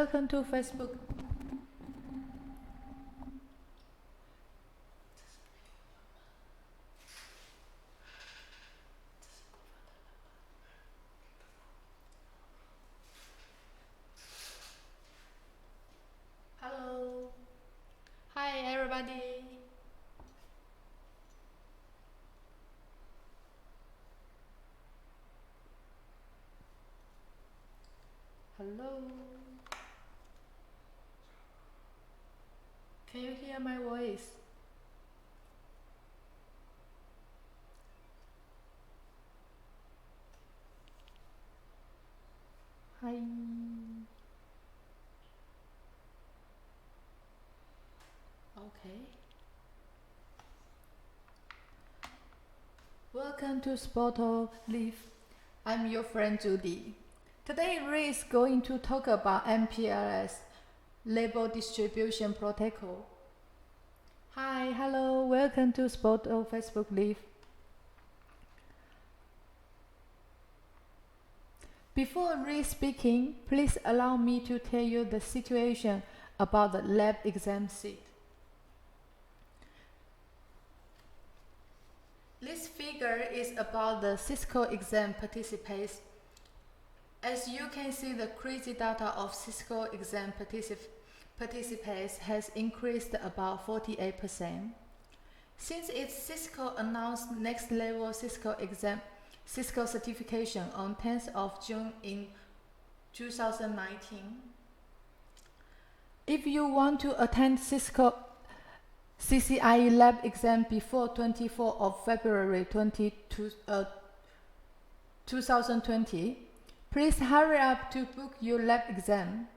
welcome to Facebook. Hello. Hi, everybody. Hello. Can you hear my voice? Hi. Okay. Welcome to SPOTO Live. I'm your friend Judy. Today Ray is going to talk about MPLS, Label Distribution Protocol. Hi, hello, welcome to SPOTO Facebook Live. Before Ray speaking, please allow me to tell you the situation about the lab exam seat. This figure is about the Cisco exam participants. As you can see, the crazy data of Cisco exam participants has increased about 48%. Since Cisco announced next level Cisco certification on 10th of June in 2019. If you want to attend Cisco CCIE lab exam before 24th of February 2020, please hurry up to book your lab exam.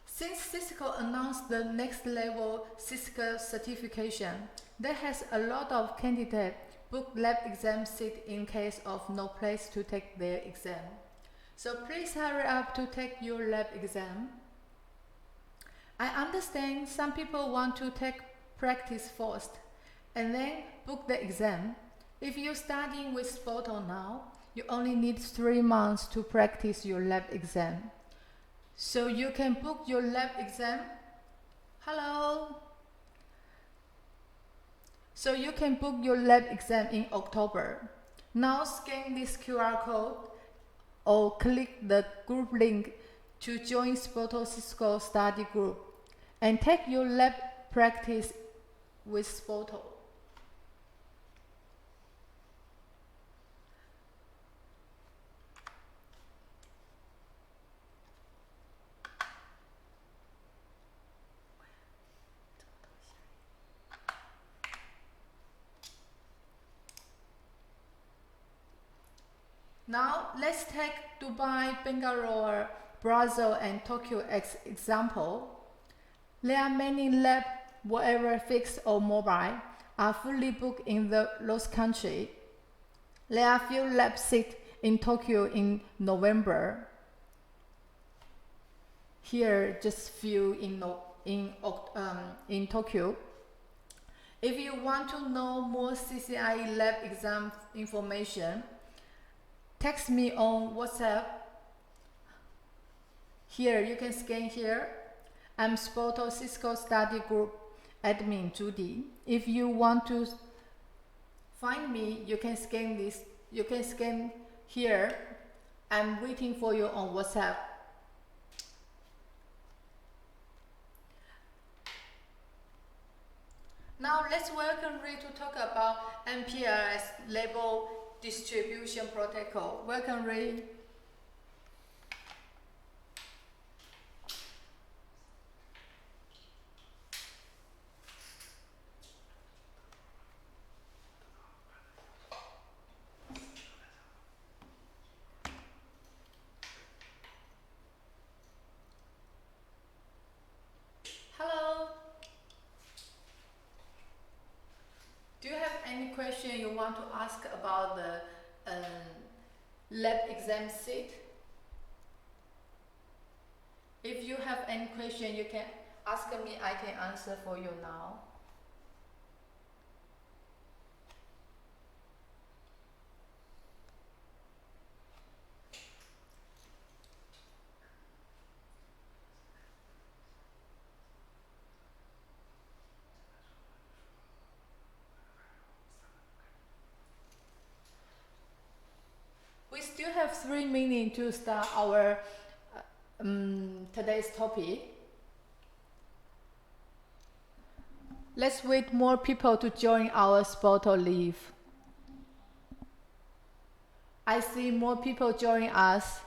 Since Cisco announced the next level Cisco certification, there has a lot of candidates book lab exam seat in case of no place to take their exam. So please hurry up to take your lab exam. I understand some people want to take practice first and then book the exam. If you're studying with SPOTO now, you only need 3 months to practice your lab exam. So you can book your lab exam. Hello. So you can book your lab exam in October. Now scan this QR code or click the group link to join SPOTO Cisco study group and take your lab practice with SPOTO. Now let's take Dubai, Bangalore, Brazil, and Tokyo as example. There are many labs, whether fixed or mobile, are fully booked in those countries. There are few lab seats in Tokyo in November. Here, just few in Tokyo. If you want to know more CCIE lab exam information, text me on WhatsApp. Here, you can scan here. I'm SPOTO Cisco Study Group admin Judy. If you want to find me, you can scan this. You can scan here. I'm waiting for you on WhatsApp. Now let's welcome Ray to talk about MPLS Label Distribution Protocol. Welcome, Ray. Hello. Do you have any question you want to ask about the lab exam seat? If you have any question, you can ask me. I can answer for you now. still have 3 minutes to start our today's topic. Let's wait more people to join our SPOTO live. I see more people join us.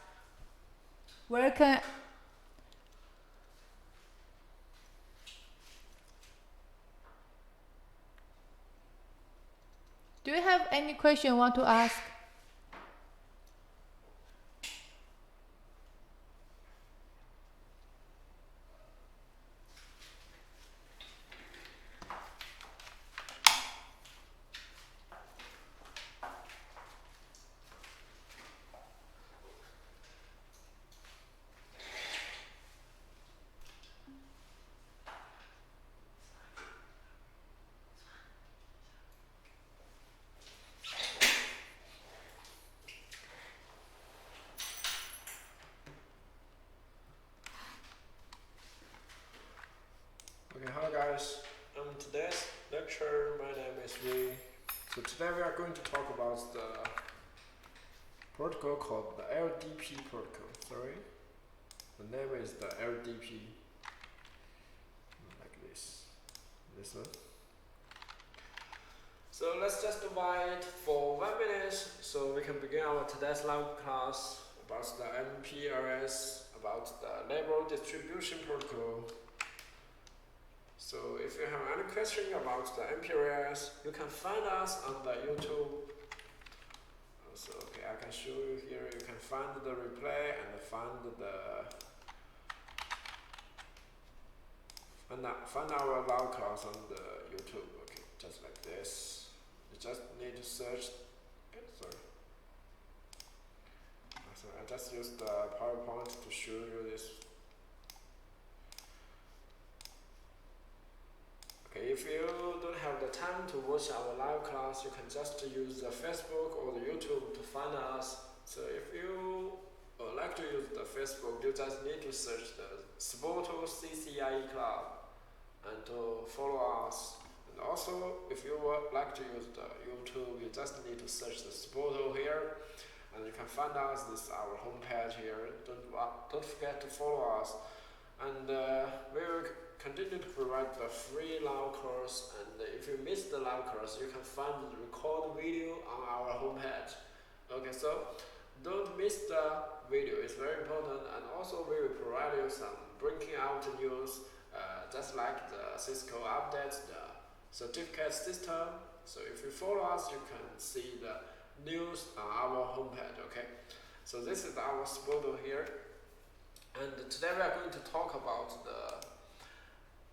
Where can Do you have any question you want to ask? Okay, hello guys. Today's lecture, my name is Ray. So today we are going to talk about the protocol called the LDP protocol. Sorry, the name is the LDP. Like this. This one. So let's just divide for 1 minute so we can begin our today's live class about the MPLS, about the label distribution protocol. So if you have any question about the MPLS, you can find us on the YouTube. So okay, I can show you here. You can find the replay and find our live class on the YouTube. Okay, just like this. You just need to search. Okay, sorry. So I just used the PowerPoint to show you this. Okay, if you don't have the time to watch our live class, you can just use the Facebook or the YouTube to find us. So if you like to use the Facebook, you just need to search the SPOTO CCIE Club and to follow us. And also, if you would like to use the YouTube, you just need to search the SPOTO here, and you can find us. This is our homepage here. Don't forget to follow us, and we will continue to provide the free live course, and if you miss the live course, you can find the recorded video on our homepage. Okay, so don't miss the video, it's very important, and also we will provide you some breaking out news, just like the Cisco updates, the certificate system. So if you follow us, you can see the news on our homepage, okay? So this is our SPOTO here, and today we are going to talk about the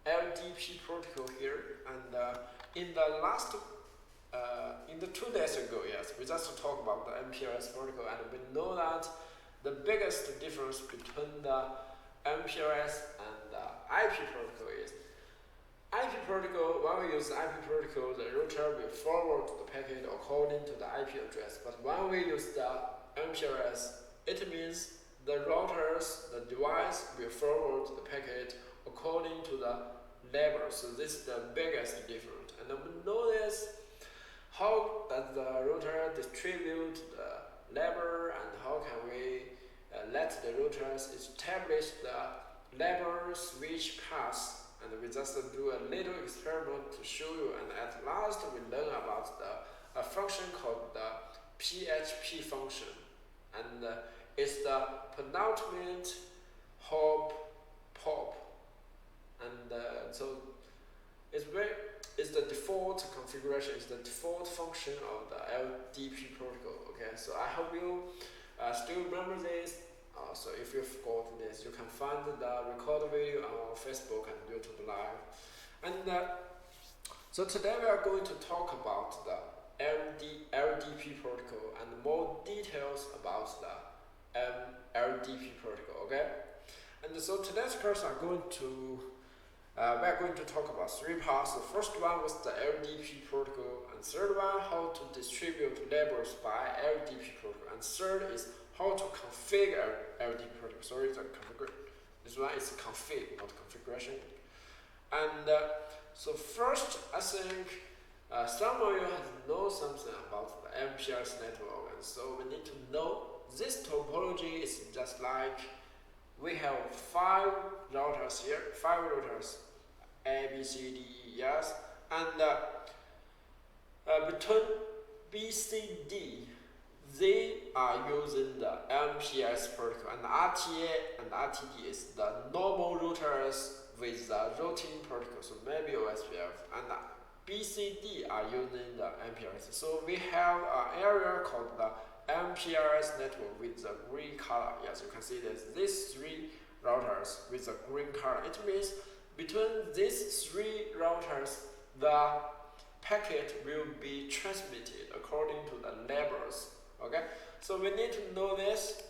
LDP protocol here, and in the 2 days ago, yes, we just talked about the MPLS protocol, and we know that the biggest difference between the MPLS and the IP protocol is IP protocol. When we use the IP protocol, the router will forward the packet according to the IP address, but when we use the MPLS, it means the routers, the device will forward the packet according to the label. So this is the biggest difference. And we know this, how does the router distribute the label, and how can we let the routers establish the label switch paths. And we just do a little experiment to show you, and at last we learn about a function called the PHP function, and it's the penultimate hop pop. And so it's the default configuration, it's the default function of the LDP protocol. Okay, so I hope you still remember this. So if you forgot this, you can find the recorded video on our Facebook and YouTube live. And so today we are going to talk about the LDP protocol and more details about the LDP protocol. Okay, and so today's course we are going to talk about 3 parts. The first one was the LDP protocol, and third one how to distribute labels by LDP protocol, and third is how to configure LDP protocol. Sorry, the configure. This one is config, not configuration. And so first, I think some of you have know something about the MPLS network, and so we need to know this topology is just like we have 5 routers here, 5 routers, A, B, C, D, E, yes, and between B, C, D, they are using the MPLS protocol, and RTA and RTD is the normal routers with the routing protocol, so maybe OSPF, and BCD are using the MPLS. So we have an area called the MPLS network with the green color. Yes, you can see this. These 3 routers with the green color. It means between these 3 routers, the packet will be transmitted according to the labels. Okay, so we need to know this.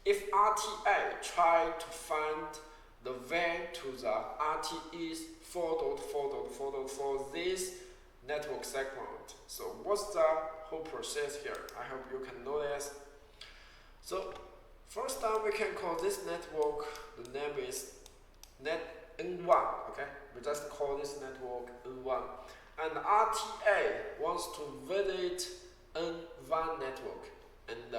If RTA try to find the way to the RTEs 4.4.4.4 this network segment. So what's the whole process here? I hope you can know this. So first time we can call this network, the name is net N1, okay? We just call this network N1. And RTA wants to visit N1 network, and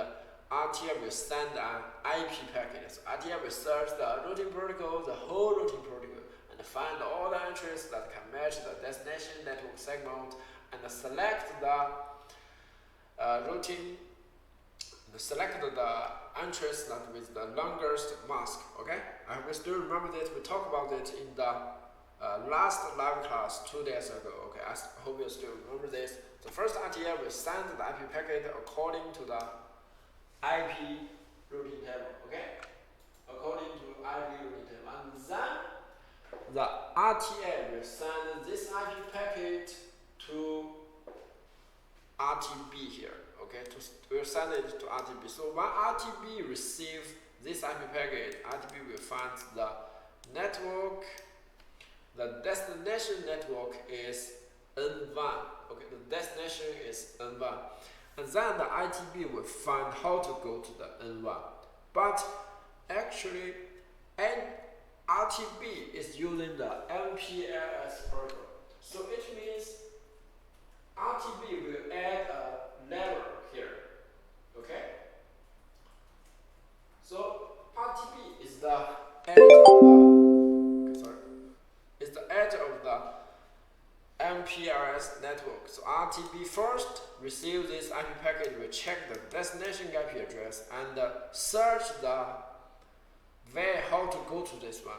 RTA will send an IP packet. So RTA will search the routing protocol, the whole routing protocol, and find all the entries that can match the destination network segment, and select the routing, select the entries that with the longest mask. Okay, I will still remember this. We talked about it in the last live class 2 days ago. Okay, I hope you still remember this. The first RTA will send the IP packet according to the IP routing table. Okay, according to IP routing table, and then the RTA will send this IP packet to RTB here. Okay, we'll send it to RTB. So when RTB receives this IP packet, RTB will find the network. The destination network is N1. Okay, the destination is N1, and then the ITB will find how to go to the N1. But actually, RTB is using the MPLS protocol. So it means RTB will add a level here. Okay? So RTB is the edge of the MPLS network. So RTB first receives this IP packet, will check the destination IP address and search the way how to go to this one.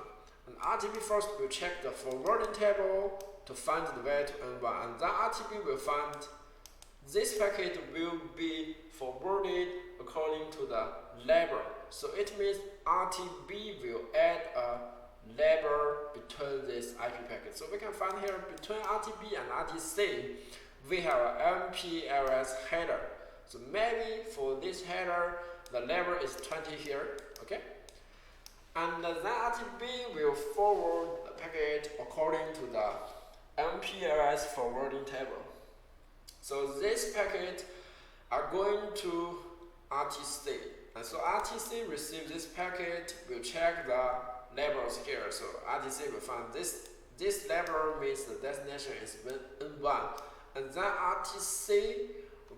And RTB first will check the forwarding table to find the way to N1, and then RTB will find this packet will be forwarded according to the label. So it means RTB will add a label between this IP packet. So we can find here between RTB and RTC, we have an MPLS header. So maybe for this header, the label is 20 here. Okay. And then RTB will forward the packet according to the MPLS forwarding table. So this packet are going to RTC. And so RTC receives this packet, will check the labels here. So RTC will find this label means the destination is N1. And then RTC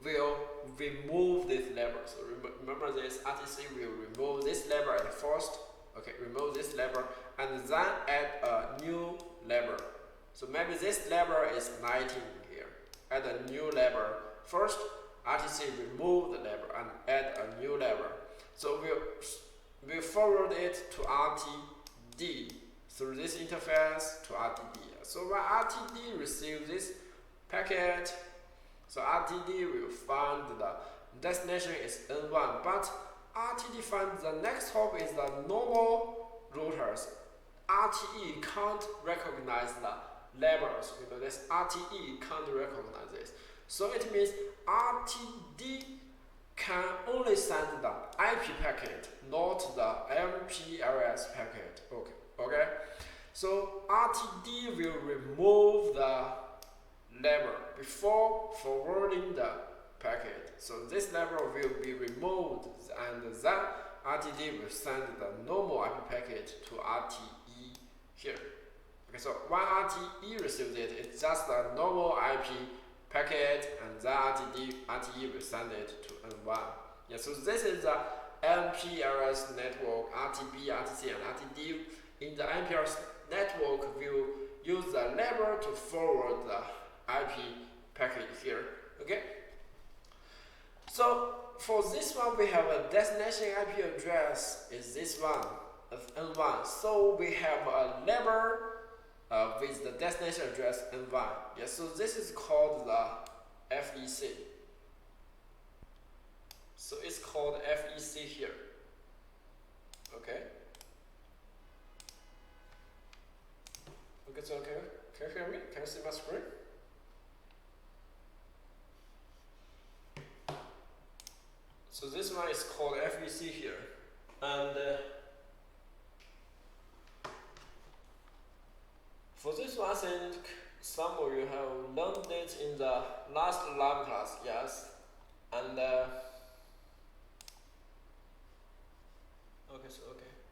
will remove this label. So remember this, RTC will remove this label at first. Okay, remove this label and then add a new label. So maybe this label is 19 here. Add a new label. First, RTC remove the label and add a new label. So we'll forward it to RTD through this interface to RTD. So when RTD receives this packet, so RTD will find the destination is N1, but RTD finds the next hop is the normal routers. RTE can't recognize the labels. You know, this RTE can't recognize this. So it means RTD can only send the IP packet, not the MPLS packet. Okay. So RTD will remove the label before forwarding the packet. So this label will be removed, and then RTD will send the normal IP packet to RTE here. Okay, so when RTE receives it, it's just a normal IP packet, and then RTE will send it to N1. Yeah, so this is the MPLS network, RTB, RTC, and RTD. In the MPLS network, we'll use the label to forward the IP packet here. Okay. So for this one, we have a destination IP address is this one of N1. So we have a label with the destination address N1. Yeah, so this is called the FEC. So it's called FEC here. Okay. Okay, so can you hear me? Can you see my screen? So this one is called FEC here. And for this one, I think some of you have learned it in the last lab class, yes. And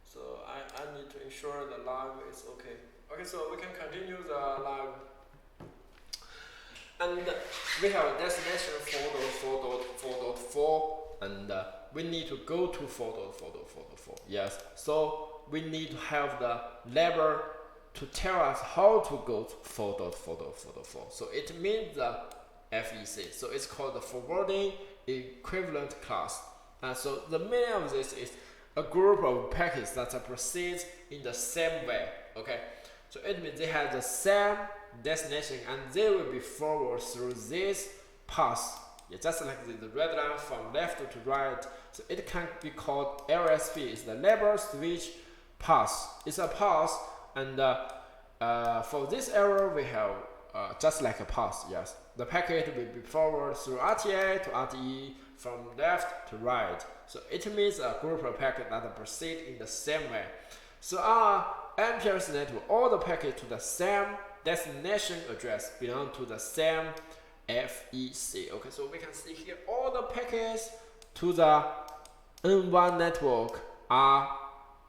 so I need to ensure the live is okay. Okay, so we can continue the live. And we have a destination 4.4.4.4, and we need to go to 4.4.4.4. Yes, so we need to have the label to tell us how to go to 4.4.4.4. So it means the FEC. So it's called the forwarding equivalent class. And so the meaning of this is a group of packets that proceed in the same way. Okay, so it means they have the same destination and they will be forwarded through this path. Yeah, just like the red line from left to right. So it can be called LSP. It's the label switch path. It's a path, and for this error we have just like a path. Yes, the packet will be forwarded through RTA to RTE from left to right. So it means a group of packets that proceed in the same way. So our MPLS network, all the packets to the same destination address belong to the same FEC. Okay, so we can see here all the packets to the N1 network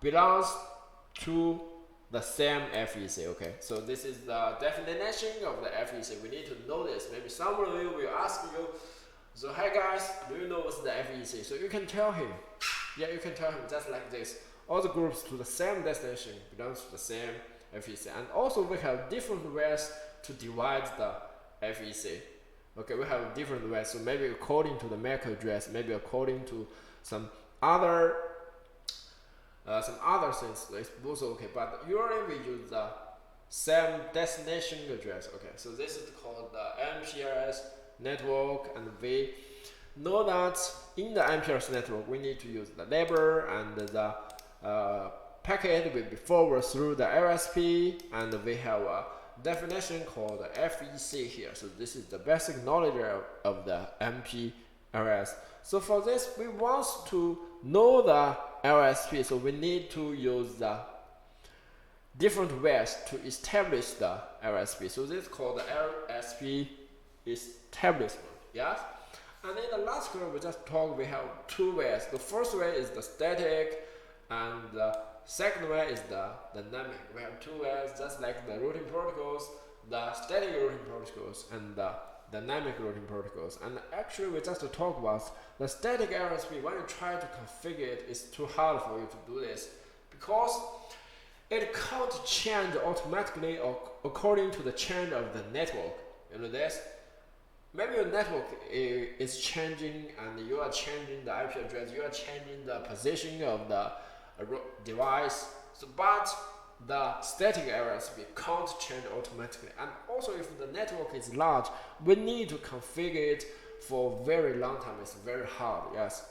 belongs to the same FEC. Okay, so this is the definition of the FEC. We need to know this. Maybe some of you will ask you, so hey guys, do you know what's the FEC? So you can tell him. Yeah, you can tell him just like this. All the groups to the same destination belongs to the same FEC. And also we have different ways to divide the FEC. Okay, we have different ways. So maybe according to the MAC address, maybe according to some other things. It's also okay. But usually we use the same destination address. Okay, so this is called the MPLS network, and we know that in the MPLS network we need to use the label, and the packet will be forwarded through the LSP, and we have a definition called the FEC here. So this is the basic knowledge of the MPLS. So for this, we want to know the LSP, so we need to use the different ways to establish the LSP. So this is called the LSP Establishment. Yes. And in the last class we just talked, we have two ways. The first way is the static, and the second way is the dynamic. We have two ways, just like the routing protocols, the static routing protocols and the dynamic routing protocols. And actually we just talk about the static LSP. When you try to configure it, it's too hard for you to do this because it can't change automatically or according to the change of the network. You know this? Maybe your network is changing and you are changing the IP address, you are changing the position of the device. So, but the static LSP can't change automatically. And also if the network is large, we need to configure it for a very long time. It's very hard, yes.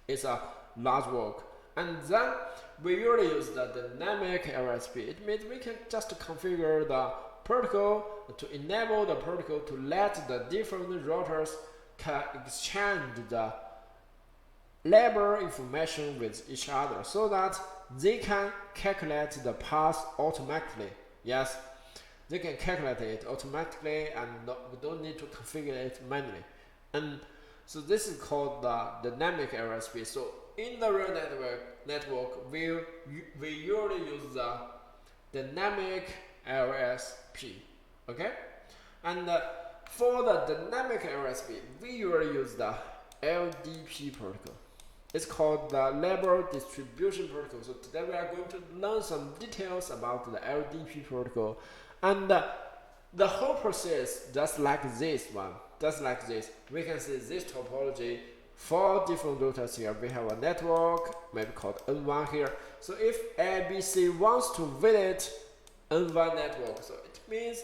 It's a large work. And then we usually use the dynamic LSP. It means we can just configure the protocol to enable the protocol to let the different routers can exchange the label information with each other so that they can calculate the path automatically. Yes, they can calculate it automatically and we don't need to configure it manually. And so this is called the dynamic LSP. So in the real network we usually use the dynamic LSP. Okay, and for the dynamic LSP we usually use the LDP protocol. It's called the Label Distribution Protocol. So today we are going to learn some details about the LDP protocol, and the whole process just like this one, just like this. We can see this topology, 4 different routers here. We have a network, maybe called N1 here. So if ABC wants to visit N1 network, so it means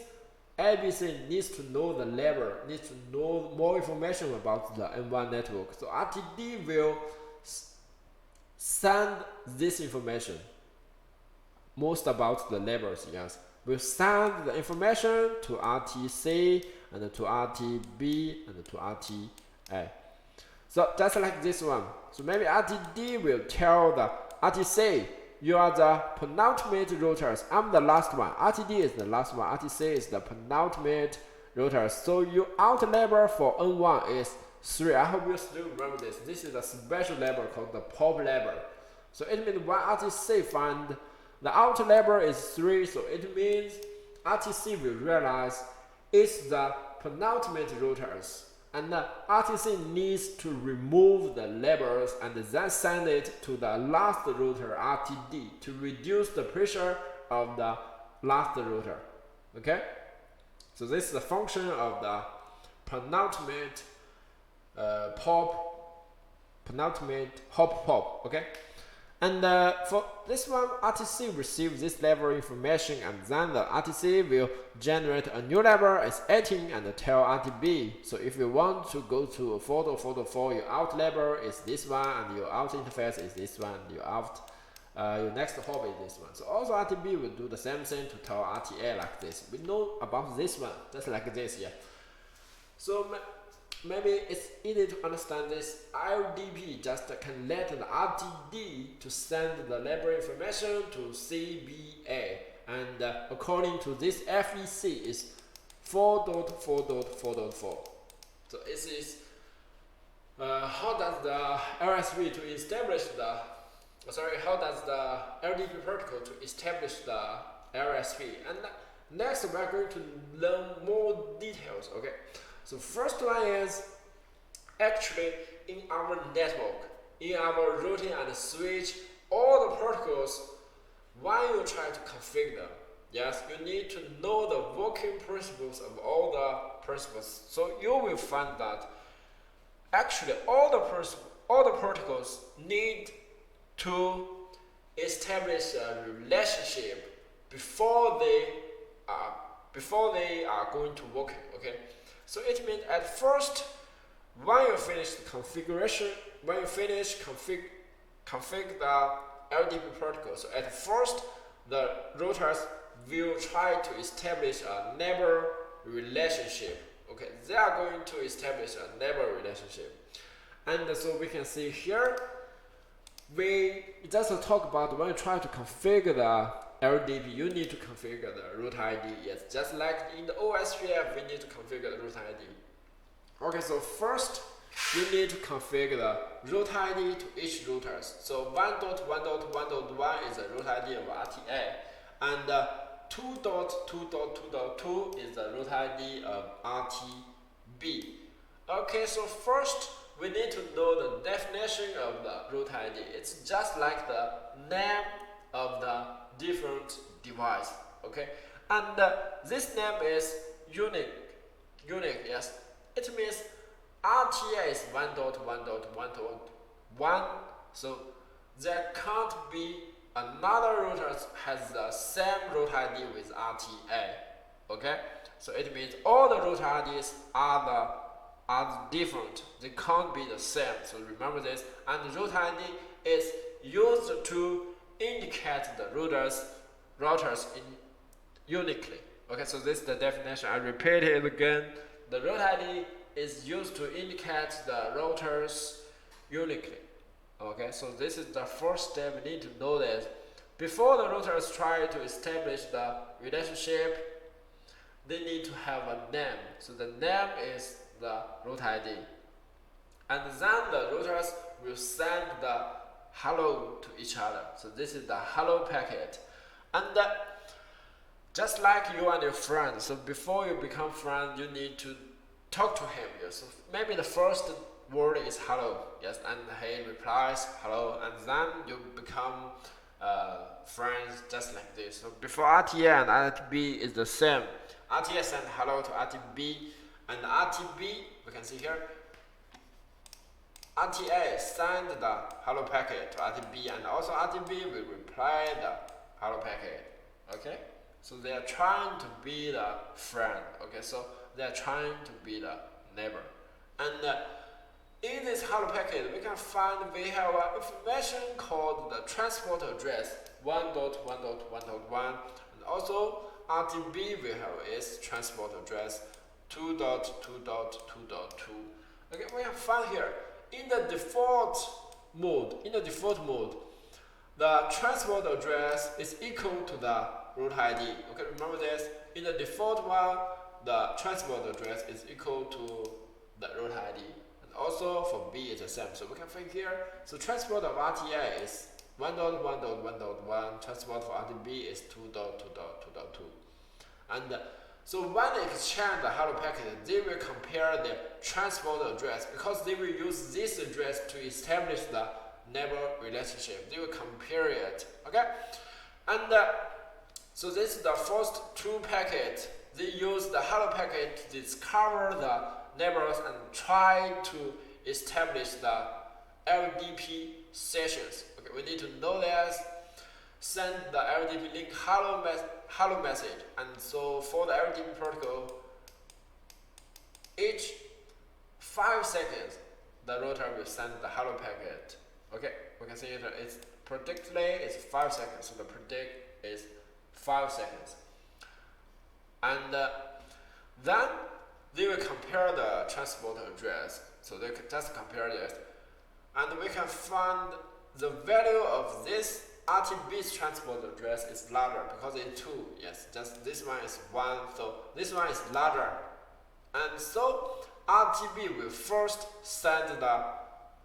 ABC needs to know the label, needs to know more information about the N1 network. So RTD will send this information, most about the labels, yes. We'll send the information to RTC and to RTB and to RTA. So just like this one. So maybe RTD will tell the RTC, you are the penultimate routers. I'm the last one. RTD is the last one. RTC is the penultimate routers. So your out label for N1 is 3. I hope you still remember this. This is a special label called the POP label. So it means when RTC find the out label is 3, so it means RTC will realize it's the penultimate routers. And RTC needs to remove the labels and then send it to the last router RTD to reduce the pressure of the last router. Okay? So this is the function of the penultimate penultimate hop pop. Okay? And for this one, RTC receives this level information, and then the RTC will generate a new level as 18 and tell RTB. So if you want to go to photo 4, your out level is this one, and your out interface is this one, your out your next hop is this one. So also RTB will do the same thing to tell RTA like this. We know about this one, just like this, yeah. So maybe it's easy to understand this. LDP just can let the RTD to send the label information to CBA, and according to this FEC is 4.4.4.4. So this is how does the LSP to establish the how does the LDP protocol to establish the LSP. And next we are going to learn more details. Okay. So first one is actually in our network, in our routing and switch, all the protocols, when you try to configure them, yes, you need to know the working principles of all the principles. So you will find that actually all the protocols need to establish a relationship before they are going to working. Okay. So it means at first, when you finish the configuration, when you finish config the LDP protocol, so at first the routers will try to establish a neighbor relationship. Okay, they are going to establish a neighbor relationship. And so we can see here, we just talk about when you try to configure the LDP, you need to configure the root ID. Yes, just like in the OSPF, we need to configure the root ID. Okay, so first you need to configure the root ID to each routers. So 1.1.1.1 is the root ID of RTA, and 2.2.2.2 is the root ID of RTB. Okay, so first we need to know the definition of the root ID. It's just like the name of the different device. Okay, and this name is unique, yes. It means RTA is 1.1.1.1, so there can't be another router has the same root ID with RTA. Okay, so it means all the root IDs are different. They can't be the same. So remember this. And the root ID is used to indicate the routers uniquely. Okay, so this is the definition. I repeat it again. The root ID is used to indicate the routers uniquely. Okay, so this is the first step. We need to know that before the routers try to establish the relationship, they need to have a name. So the name is the root ID. And then the routers will send the hello to each other. So this is the hello packet. And just like you and your friend, so before you become friends, you need to talk to him. So maybe the first word is hello, yes, and he replies hello, and then you become friends just like this. So before RTA and RTB is the same. RTA send hello to RTB, and RTB, we can see here, RTA send the hello packet to RTB, and also RTB will reply the hello packet. Okay, so they are trying to be the friend. Okay, so they are trying to be the neighbor, and in this hello packet, we can find we have information called the transport address 1.1.1.1, and also RTB we have its transport address 2.2.2.2. Okay, we can find here in the default mode. The transport address is equal to the route ID. Okay, remember this. In the default one, the transport address is equal to the route ID. Also for B it's the same, so we can find here. So transport of RTA is 1.1.1.1, transport for RTB is 2.2.2.2. And so when they exchange the hello packet, they will compare the transport address because they will use this address to establish the neighbor relationship. They will compare it, okay? And so this is the first two packets. They use the hello packet to discover the neighbors and try to establish the LDP sessions. Okay, we need to know this. Send the LDP link hello message, and so for the LDP protocol, each 5 seconds the router will send the hello packet. Okay, we can see it. It's predictedly it's 5 seconds, so the predict is 5 seconds, and then they will compare the transport address. So they can just compare this, and we can find the value of this RTB's transport address is larger because it's 2. Yes, just this one is 1, so this one is larger. And so RTB will first send the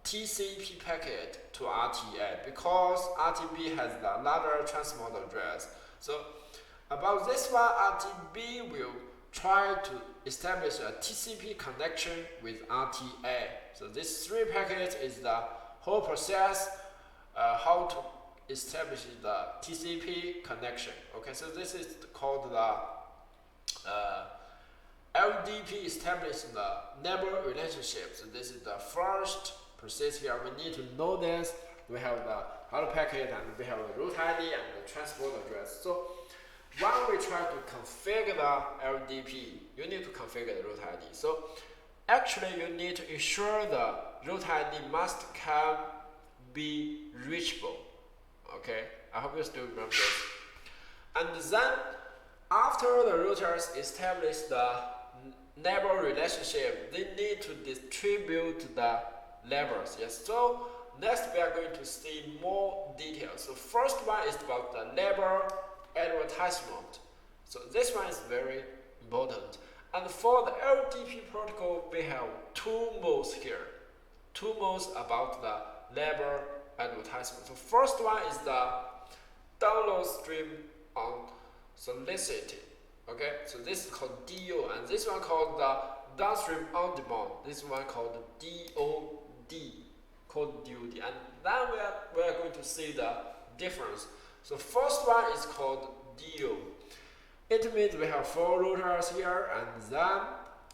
TCP packet to RTA because RTB has the larger transport address. So about this one, RTB will try to establish a TCP connection with RTA. So this 3 packets is the whole process, how to establish the TCP connection. Okay, so this is called the LDP establishing the neighbor relationship. So this is the first process here. We need to know this. We have the hello packet and we have the route ID and the transport address. So when we try to configure the LDP, you need to configure the route ID. So actually you need to ensure the route ID must can be reachable. Okay, I hope you still remember this. And then after the routers establish the neighbor relationship, they need to distribute the labels. Yes, so next we are going to see more details. So first one is about the label advertisement. So this one is very important. And for the LDP protocol, we have 2 modes here. 2 modes about the label advertisement. So first one is the download stream on solicited. Okay, so this is called DO, and this one called the downstream on demand. This one called DOD, called DOD. And then we are going to see the difference. So first one is called DO. It means we have 4 routers here, and then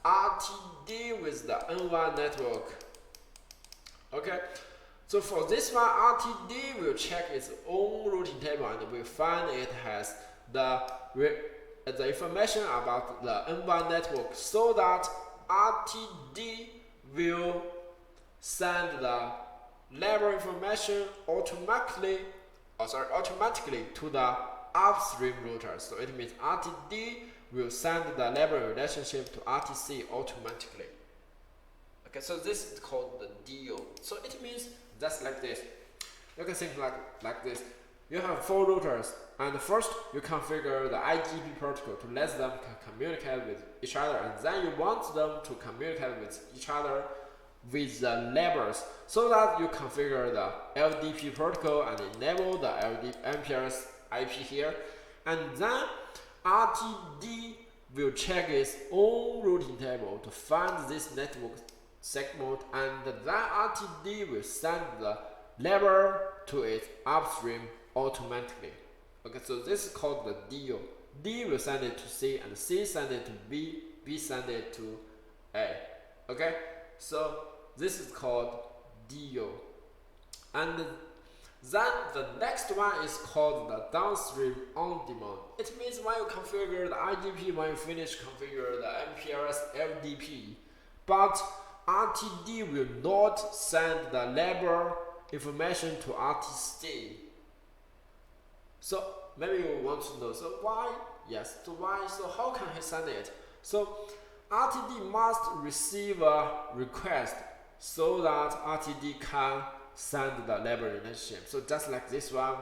RTD with the N1 network. Okay, so for this one, RTD will check its own routing table and will find it has the information about the N1 network, so that RTD will send the label information automatically to the upstream router. So it means RTD will send the label relationship to RTC automatically. Okay, so this is called the DO. So it means just like this. You can think like this. You have 4 routers, and first you configure the IGP protocol to let them communicate with each other, and then you want them to communicate with each other with the labels, so that you configure the LDP protocol and enable the MPLS IP here, and then RTD will check its own routing table to find this network segment, and then RTD will send the label to its upstream automatically. Okay, so this is called the DO. D will send it to C, and C send it to B, B send it to A. Okay, so this is called DO. And then the next one is called the downstream on demand. It means when you configure the IDP, when you finish configure the MPLS LDP, but RTD will not send the label information to RTC. So maybe you want to know, so why? Yes, so why? So how can he send it? So RTD must receive a request so that RTD can send the label relationship. So just like this one,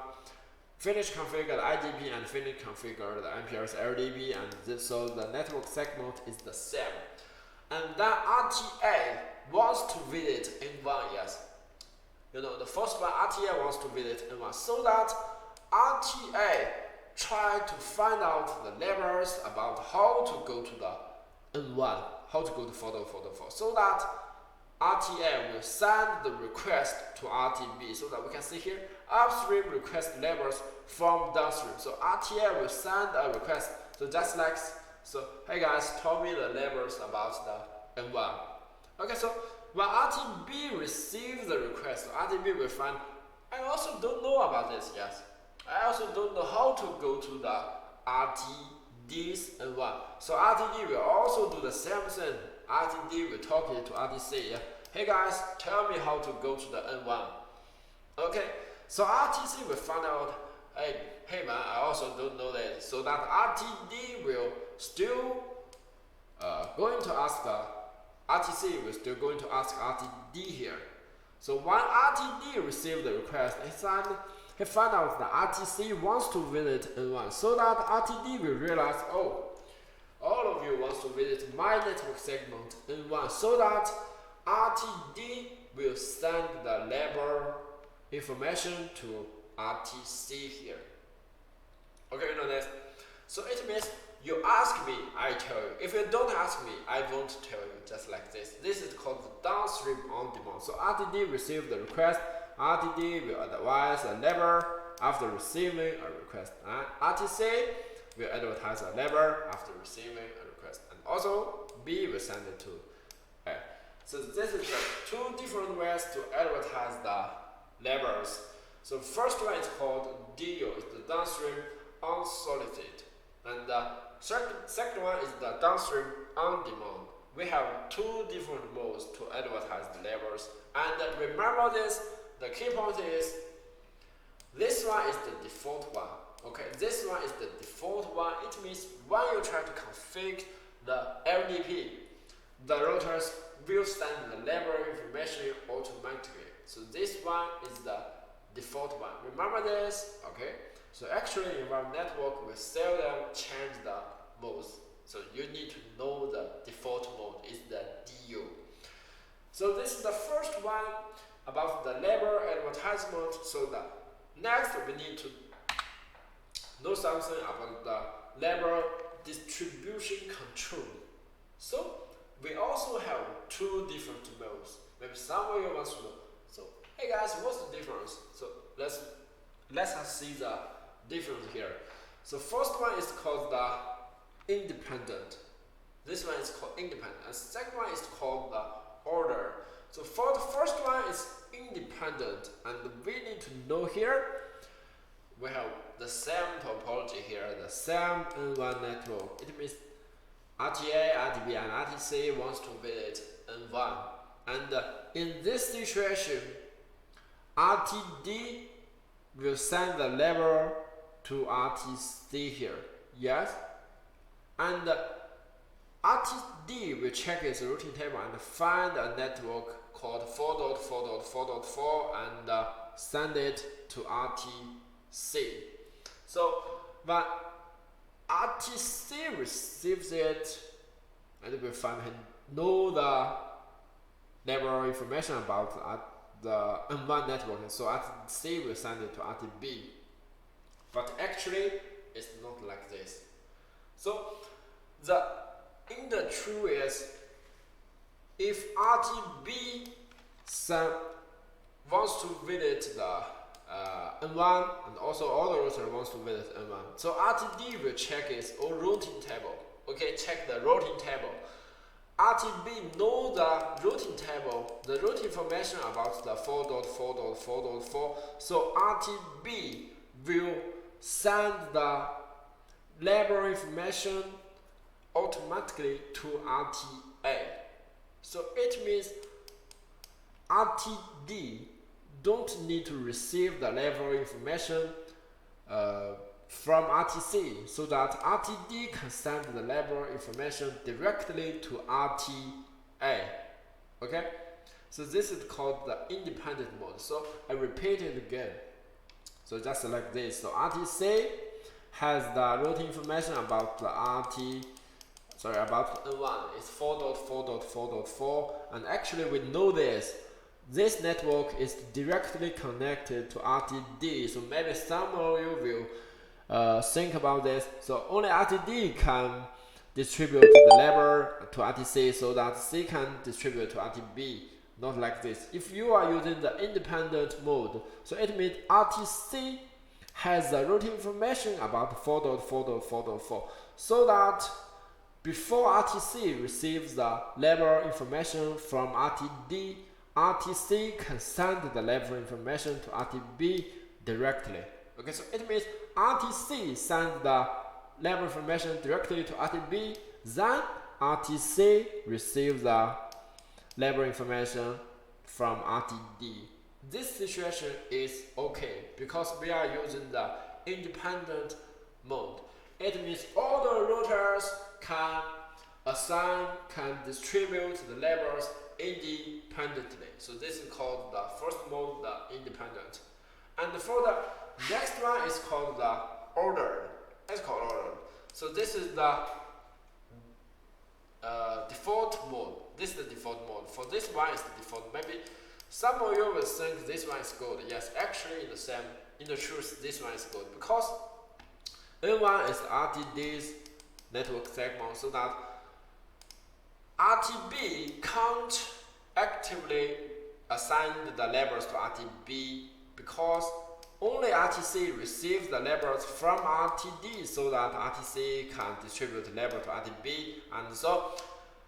finish configure the IDP and finish configure the MPLS LDP, and this, so the network segment is the same. And then RTA wants to visit N1, yes. You know, the first one, RTA wants to visit N1, so that RTA try to find out the labels about how to go to the N1, how to go to photo 4, so that RTA will send the request to RTB, so that we can see here upstream request labels from downstream. So RTA will send a request. So just like, so hey guys, tell me the labels about the N1. Okay, so when RTB receives the request, so RTB will find, I also don't know about this, yes. I also don't know how to go to the RTD's N1. So RTD will also do the same thing. RTD will talk it to RTC. Yeah? Hey guys, tell me how to go to the N1. Okay, so RTC will find out, hey man, I also don't know that. So that RTD will still going to ask RTC will still going to ask RTD here. So when RTD received the request, he found out that RTC wants to visit N1, so that RTD will realize, oh, all of you wants to visit my network segment N1, so that RTD will send the label information to RTC here. Okay, you know that? So it means you ask me, I tell you. If you don't ask me, I won't tell you, just like this. This is called the downstream on demand. So RTD received the request, RTD will advise a label after receiving a request, and RTC will advertise a label after receiving a request, and also B will send it to A. So this is the two different ways to advertise the labels. So first one is called DO, it's the downstream unsolicited, and the second one is the downstream on demand. We have two different modes to advertise the labels, and remember this. The key point is this one is the default one. Okay, this one is the default one. It means when you try to configure the LDP, the routers will send the label information automatically. So this one is the default one. Remember this? Okay. So actually in our network, we seldom change the modes. So you need to know the default mode is the DU. So this is the first one about the label advertisement. So the next we need to know something about the label distribution control. So we also have two different modes. Maybe some of you want to know. So hey guys, what's the difference? So let's see the difference here. So first one is called the independent. This one is called independent, and second one is called the order. So for the first one is independent, and we need to know here we have the same topology here, the same N1 network. It means RTA, RTB, and RTC wants to visit N1, and in this situation, RTD will send the label to RTC here, yes, and RTD will check its routing table and find a network called 4.4.4.4 and send it to RTC. So when RTC receives it, and it will find know the label information about the N1 network, so RTC will send it to RTB. But actually, it's not like this. So in the truth is, if RTB wants to visit the N1 and also other router wants to visit N1, so RTD will check its own routing table. Okay, check the routing table. RTB know the routing table, the route information about the 4.4.4.4. So RTB will send the label information automatically to RTA. So it means RTD don't need to receive the label information from RTC, so that RTD can send the label information directly to RTA. Okay, so this is called the independent mode. So I repeat it again. So just like this. So RTC has the routing information about the about N1. It's 4.4.4.4, and actually we know this. This network is directly connected to RTD. So maybe some of you will think about this. So only RTD can distribute the label to RTC, so that C can distribute to RTB. Not like this. If you are using the independent mode, so it means RTC has the routing information about 4.4.4.4, so that before RTC receives the label information from RTD, RTC can send the label information to RTB directly. Okay, so it means RTC sends the label information directly to RTB, then RTC receives the label information from RTD. This situation is okay because we are using the independent mode. It means all the routers can assign, can distribute the labels independently. So this is called the first mode, the independent. And for the next one is called the ordered. It's called ordered. So this is the default mode. This is the default mode. For this one is the default. Maybe some of you will think this one is good. Yes, actually in the truth, this one is good because N1 is RTD's network segment, so that RTB can't actively assign the labels to RTB because only RTC receives the labels from RTD, so that RTC can distribute the label to RTB, and so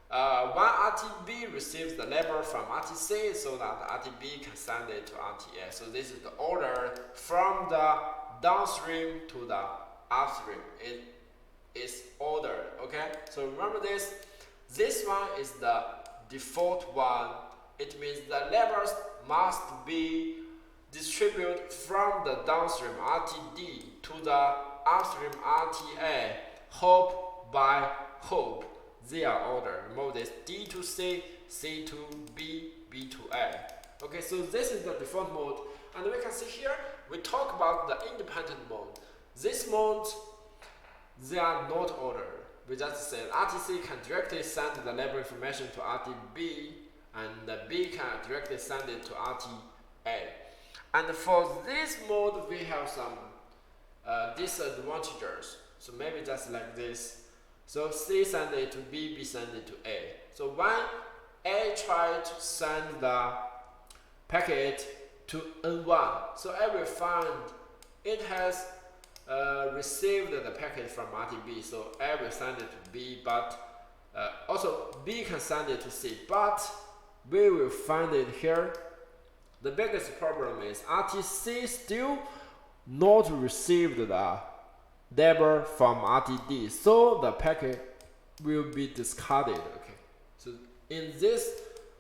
when RTB receives the label from RTC, so that RTB can send it to RTA. So this is the order from the downstream to the upstream. It is ordered. Okay, so remember this. This one is the default one. It means the labels must be distributed from the downstream RTD to the upstream RTA, hop by hop. They are ordered. Remember this: D to C, C to B, B to A. Okay, so this is the default mode, and we can see here we talk about the independent mode. This mode, they are not ordered. We just said RTC can directly send the label information to RTB, and the B can directly send it to RTA. And for this mode, we have some disadvantages. So maybe just like this. So C send it to B, B send it to A. So when A try to send the packet to N1, so I will find it has received the packet from RTB, so I will send it to B, but also B can send it to C, but we will find it here. The biggest problem is RTC still not received the label from RTD, so the packet will be discarded. Okay, so in this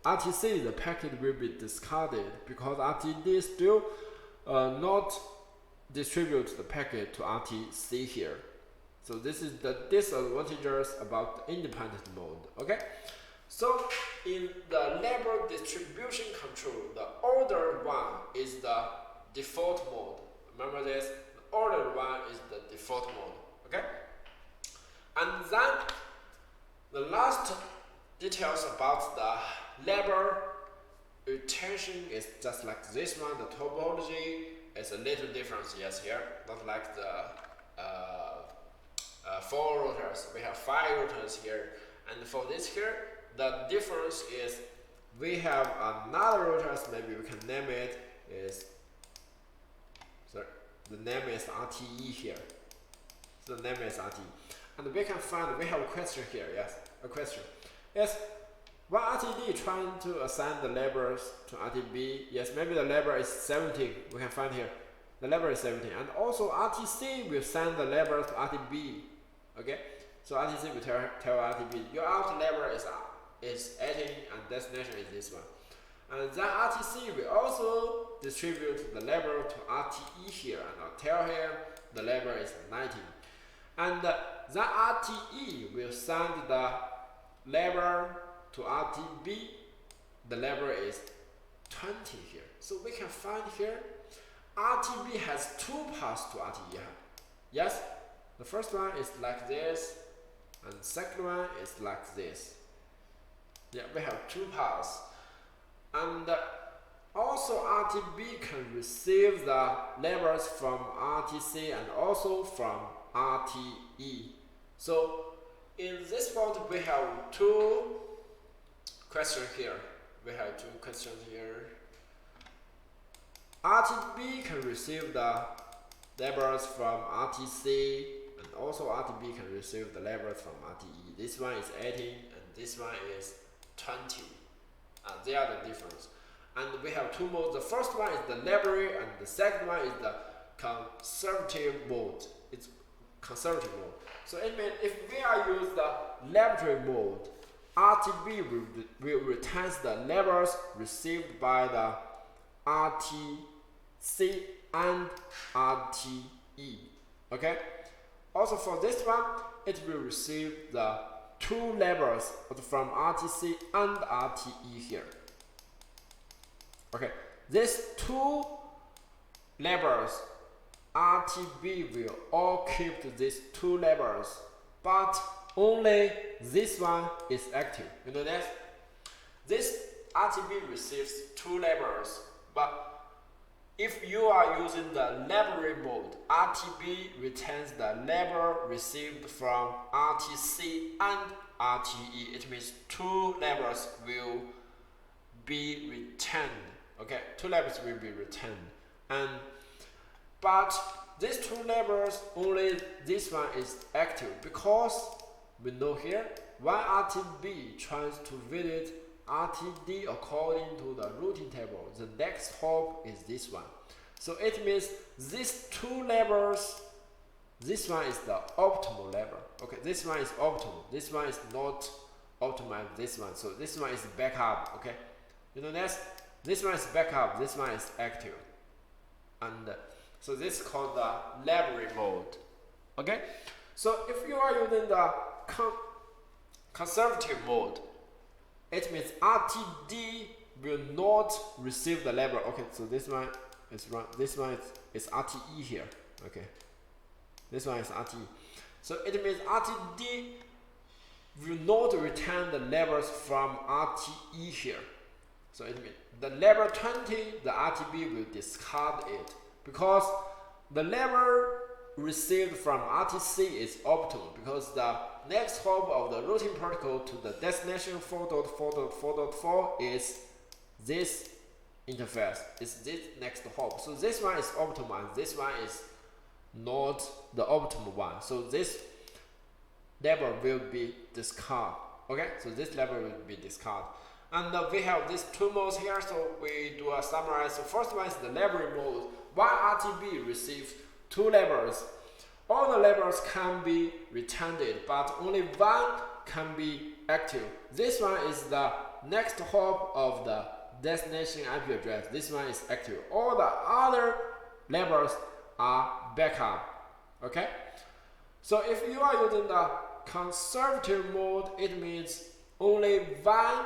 RTC, the packet will be discarded because RTD still not distribute the packet to RTC here. So this is the disadvantages about the independent mode. Okay, so in the label distribution control, the ordered one is the default mode. Remember this, the ordered one is the default mode. Okay, and then the last details about the label retention is just like this one. The topology is a little different, yes, here, not like the 4 routers. We have 5 routers here, and for this here, the difference is we have another routers, maybe we can name it is, sorry, the name is RTE here. So the name is RTE. And we can find, we have a question here, yes, a question. Yes, when RTD trying to assign the labels to RTB, yes, maybe the label is 17, we can find here. The label is 17. And also RTC will send the label to RTB, okay? So RTC will tell RTB, your out label is 18 and destination is this one. And then RTC will also distribute the label to RTE here, and I'll tell him the label is 19. And then RTE will send the label to RTB, the label is 20 here. So we can find here, RTB has two paths to RTE. Yes, the first one is like this, and the second one is like this. Yeah, we have two paths. And also RTB can receive the labels from RTC and also from RTE. So in this point we have two questions here. We have two questions here. RTB can receive the labels from RTC, and also RTB can receive the labels from RTE. This one is 18 and this one is 20. They are the difference. And we have two modes. The first one is the library, and the second one is the conservative mode. It's conservative mode. So it means if we are use the laboratory mode, RTB will retain the labels received by the RTC and RTE. Okay. Also for this one, it will receive the two labels from RTC and RTE here. Okay, these two labels, RTB will all keep these two labels, but only this one is active. You know that? This RTB receives two labels, but if you are using the library mode, RTB retains the label received from RTC and RTE. It means two labels will be retained. Okay, two labels will be retained. But these two labels, only this one is active, because we know here when RTB tries to visit RTD according to the routing table, the next hop is this one. So it means these two labels, this one is the optimal label. Okay, this one is optimal. This one is not optimal. This one. So this one is backup. Okay, you know that? This one is backup. This one is active. And so this is called the library mode. Okay, so if you are using the conservative mode, it means RTD will not receive the label. Okay, so this one is run. This one is RTE here. Okay, this one is RTE. So it means RTD will not return the labels from RTE here. So it means the label 20, the RTB will discard it, because the label received from RTC is optimal, because the next hop of the routing protocol to the destination 4.4.4.4 is this interface. It's this next hop. So this one is optimal, and this one is not the optimal one. So this label will be discarded. Okay, so this label will be discarded. And we have these two modes here, so we do a summary. So first one is the library mode. One RTB receives two labels. All the labels can be returned, but only one can be active. This one is the next hop of the destination IP address. This one is active. All the other labels are backup. Okay? So if you are using the conservative mode, it means only one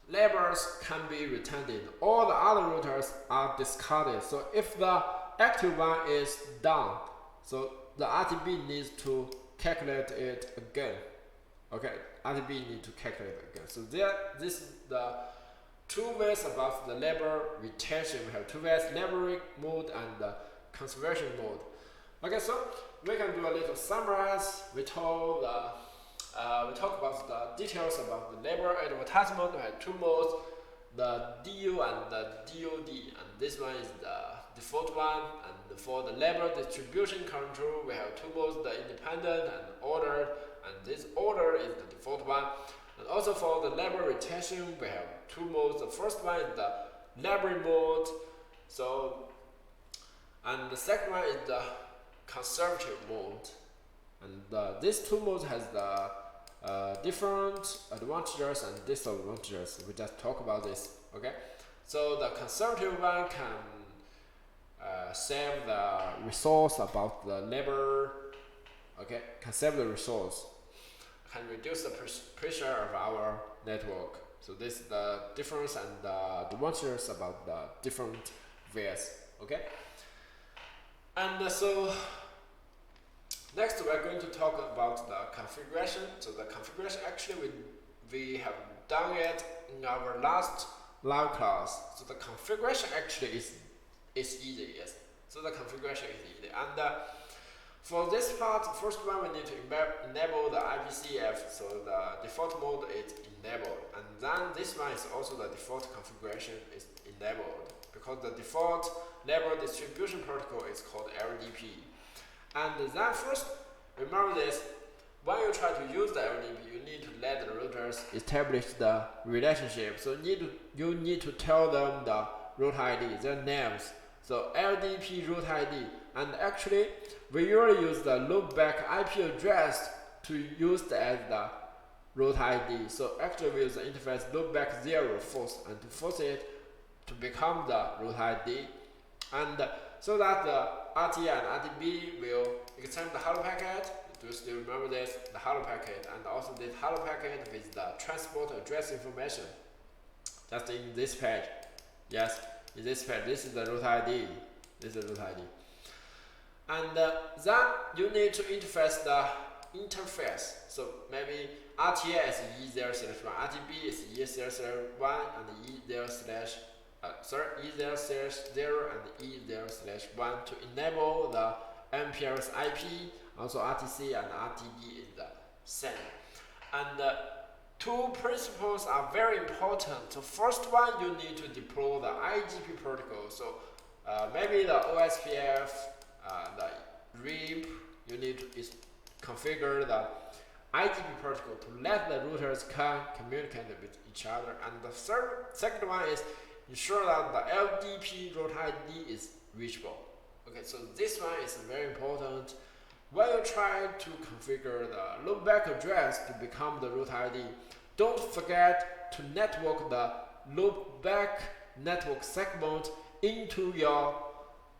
labels can be returned. All the other routers are discarded. So if the active one is down, so the RTB needs to calculate it again. Okay, RTB needs to calculate it again. So this is the two ways about the label retention. We have two ways: library mode and the conservation mode. Okay, so we can do a little summarize. We talk about the details about the label advertisement. We have two modes, the DU and the DOD, and this one is the default one. And for the label distribution control, we have two modes, the independent and ordered, and this order is the default one. And also for the label retention, we have two modes. The first one is the library mode, and the second one is the conservative mode. And these two modes has the different advantages and disadvantages. We just talk about this, okay? So the conservative one can save the resource about the label, okay? Can save the resource, can reduce the pressure of our network. So this is the difference and the advantages about the different VS, okay? And so next we're going to talk about the configuration. So the configuration actually we have done it in our last live class. So the configuration actually is easy, yes. So the configuration is easy. And for this part, first one we need to enable the IPCF, so the default mode is enabled. And then this one is also the default configuration is enabled, because the default label distribution protocol is called LDP. And then first, remember this, when you try to use the LDP, you need to let the routers establish the relationship. So you need to tell them the route ID, their names. So LDP route ID, and actually we usually use the loopback IP address to use as the route ID. So actually we use the interface loopback 0 first, and to force it to become the route ID, and so that the RT and RTB will extend the hello packet. Do you still remember this? The hello packet, and also this hello packet with the transport address information. Just in this page. Yes, in this page. This is the route ID. This is the route ID. And then you need to interface the interface. So maybe RTA is E0/1, RTB is E0/1, and E0/0 and E0/1 to enable the MPLS IP. Also RTC and RTD is the same. And two principles are very important. So first one, you need to deploy the IGP protocol. So maybe the OSPF, the RIP, you need to configure the IGP protocol to let the routers can communicate with each other. And the second one is ensure that the LDP route ID is reachable. Okay, so this one is very important. When you try to configure the loopback address to become the route ID, don't forget to network the loopback network segment into your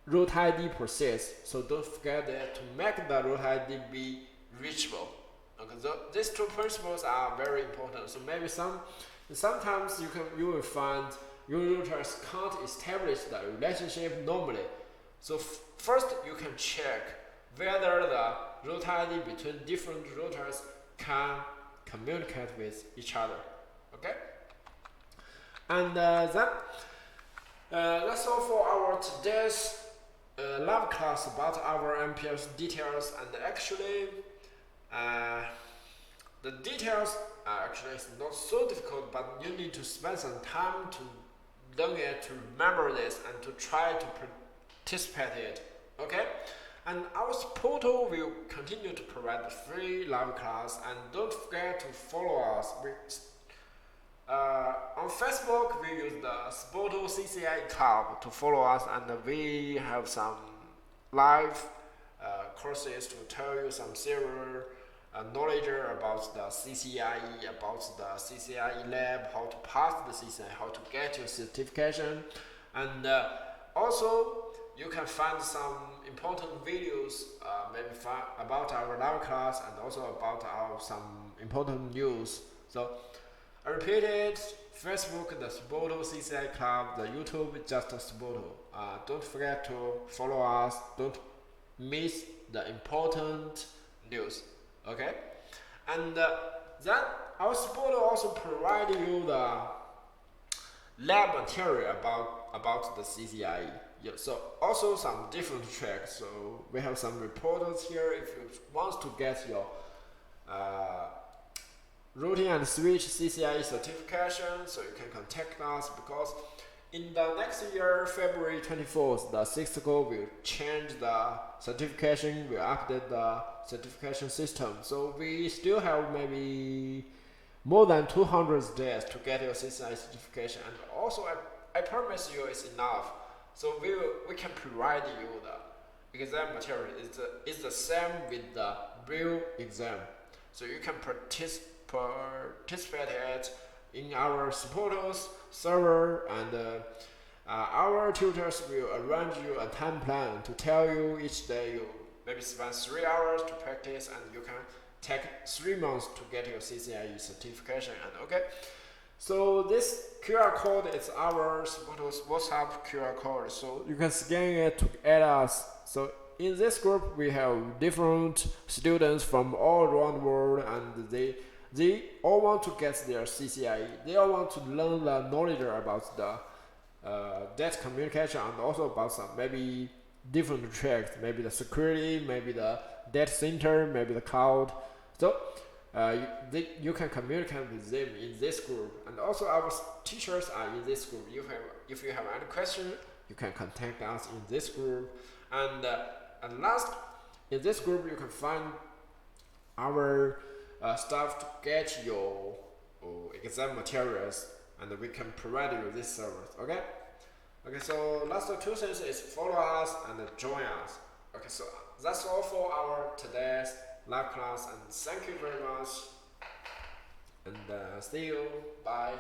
route ID process. So don't forget that to make the route ID be reachable. Okay, so these two principles are very important. So maybe sometimes you will find your routers can't establish the relationship normally. So first you can check whether the route ID between different routers can communicate with each other. Okay? And then that's all for our today's live class about our MPLS details. And actually the details actually is not so difficult, but you need to spend some time to learn it, to remember this, and to try to participate in it. Okay? And our spotoer will continue to provide free live class, and don't forget to follow us. On Facebook, we use the spotoer CCI Club to follow us, and we have some live courses to tell you some serial knowledge about the CCIE, about the CCIE lab, how to pass the CCIE, how to get your certification, and also you can find some important videos maybe about our live class, and also about some important news. So I repeat it: Facebook, the spotoer CCI Club; the YouTube, just spotoer. Don't forget to follow us. Don't miss the important news. Okay, and then our spotoer also provide you the lab material about the CCIE. Yeah, so also some different tracks. So we have some reporters here. If you want to get your routing and switch CCIE certification, so you can contact us because in the next year, February 24th, the Cisco will change the certification, will update the certification system. So we still have maybe more than 200 days to get your CCIE certification, and also I promise you it's enough. So we can provide you the exam material. It's the same with the real exam. So you can participate in our SPOTO's server, and our tutors will arrange you a time plan to tell you each day you maybe spend 3 hours to practice, and you can take 3 months to get your CCIE certification. And okay, so this QR code is our SPOTO's WhatsApp QR code, so you can scan it to add us. So in this group we have different students from all around the world, and they all want to get their CCIE. They all want to learn the knowledge about the data communication, and also about some maybe different tracks, maybe the security, maybe the data center, maybe the cloud. So you can communicate with them in this group, and also our teachers are in this group. If you have any question, you can contact us in this group. And last, in this group you can find our staff to get your exam materials, and we can provide you this service. Okay, so last 2 things is follow us and join us. Okay, so that's all for our today's live class, and thank you very much, and see you. Bye.